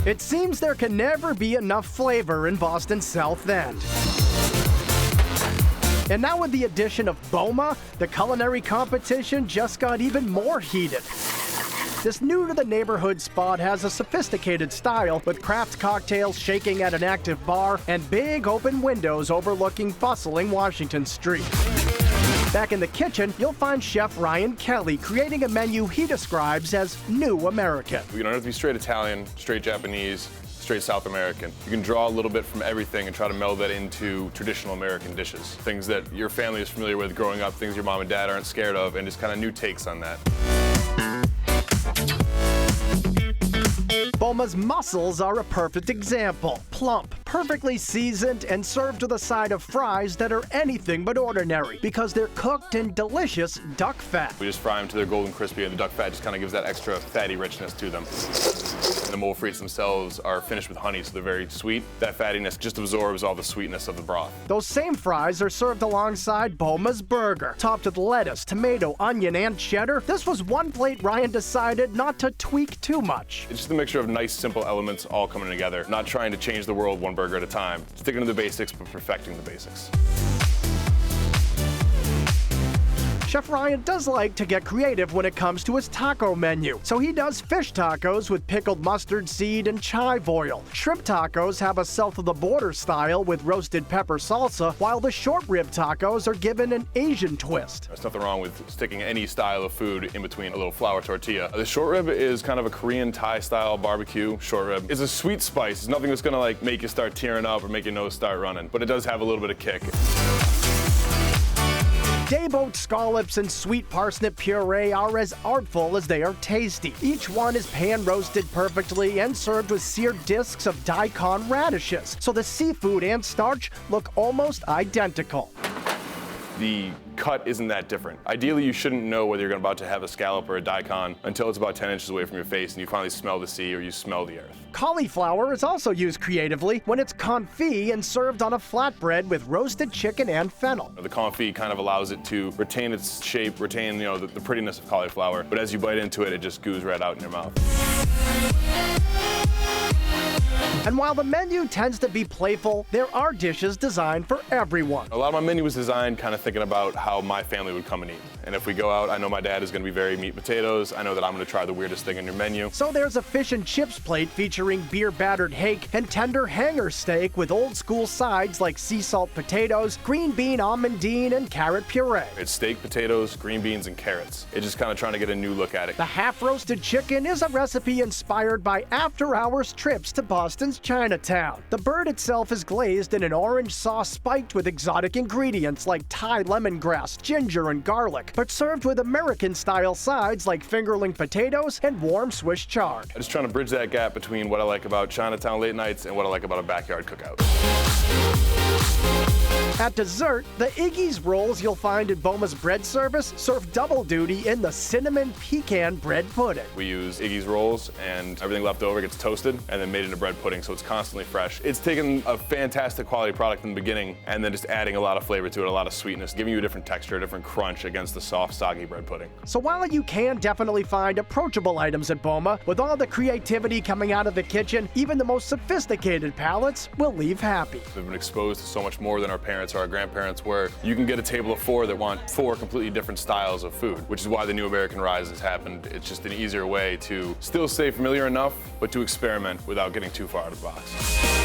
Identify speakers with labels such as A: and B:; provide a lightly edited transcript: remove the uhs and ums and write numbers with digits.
A: It seems there can never be enough flavor in Boston's South End. And now with the addition of Boma, the culinary competition just got even more heated. This new-to-the-neighborhood spot has a sophisticated style with craft cocktails shaking at an active bar and big open windows overlooking bustling Washington Street. Back in the kitchen, you'll find Chef Ryan Kelly creating a menu he describes as new American.
B: You don't have to be straight Italian, straight Japanese, straight South American. You can draw a little bit from everything and try to meld that into traditional American dishes. Things that your family is familiar with growing up, things your mom and dad aren't scared of, and just kind of new takes on that.
A: Boma's mussels are a perfect example. Plump, perfectly seasoned, and served with a side of fries that are anything but ordinary because they're cooked in delicious duck fat.
B: We just fry them till they're golden crispy, and the duck fat just kind of gives that extra fatty richness to them. And the mole frites themselves are finished with honey, so they're very sweet. That fattiness just absorbs all the sweetness of the broth.
A: Those same fries are served alongside Boma's burger, topped with lettuce, tomato, onion, and cheddar. This was one plate Ryan decided not to tweak too much.
B: It's just a mixture of nice, simple elements all coming together, not trying to change the world one burger at a time, sticking to the basics, but perfecting the basics.
A: Chef Ryan does like to get creative when it comes to his taco menu, so he does fish tacos with pickled mustard seed and chive oil. Shrimp tacos have a south-of-the-border style with roasted pepper salsa, while the short rib tacos are given an Asian twist.
B: There's nothing wrong with sticking any style of food in between a little flour tortilla. The short rib is kind of a Korean Thai style barbecue short rib. It's a sweet spice. It's nothing that's gonna make you start tearing up or make your nose start running, but it does have a little bit of kick.
A: Day-boat scallops and sweet parsnip puree are as artful as they are tasty. Each one is pan-roasted perfectly and served with seared discs of daikon radishes, so the seafood and starch look almost identical.
B: The cut isn't that different. Ideally, you shouldn't know whether you're about to have a scallop or a daikon until it's about 10 inches away from your face and you finally smell the sea or you smell the earth.
A: Cauliflower is also used creatively when it's confit and served on a flatbread with roasted chicken and fennel.
B: The confit kind of allows it to retain its shape, retain the prettiness of cauliflower, but as you bite into it, it just goos right out in your mouth.
A: And while the menu tends to be playful, there are dishes designed for everyone.
B: A lot of my menu was designed kind of thinking about how my family would come and eat. And if we go out, I know my dad is going to be very meat potatoes. I know that I'm going to try the weirdest thing in your menu.
A: So there's a fish and chips plate featuring beer-battered hake and tender hanger steak with old-school sides like sea salt potatoes, green bean almondine, and carrot puree.
B: It's steak, potatoes, green beans, and carrots. It's just kind of trying to get a new look at it.
A: The half-roasted chicken is a recipe inspired by after-hours trips to Boston's Chinatown. The bird itself is glazed in an orange sauce spiked with exotic ingredients like Thai lemongrass, ginger, and garlic, but served with American-style sides like fingerling potatoes and warm Swiss chard.
B: I'm just trying to bridge that gap between what I like about Chinatown late nights and what I like about a backyard cookout.
A: At dessert, the Iggy's rolls you'll find in Boma's bread service serve double duty in the cinnamon pecan bread pudding.
B: We use Iggy's rolls, and everything left over gets toasted and then made into bread pudding, so it's constantly fresh. It's taken a fantastic quality product in the beginning and then just adding a lot of flavor to it, a lot of sweetness, giving you a different texture, a different crunch against the soft, soggy bread pudding.
A: So while you can definitely find approachable items at Boma, with all the creativity coming out of the kitchen, even the most sophisticated palates will leave happy.
B: We've been exposed to so much more than our parents or our grandparents were. You can get a table of 4 that want 4 completely different styles of food, which is why the new American rise has happened. It's just an easier way to still stay familiar enough, but to experiment without getting too far out of the box.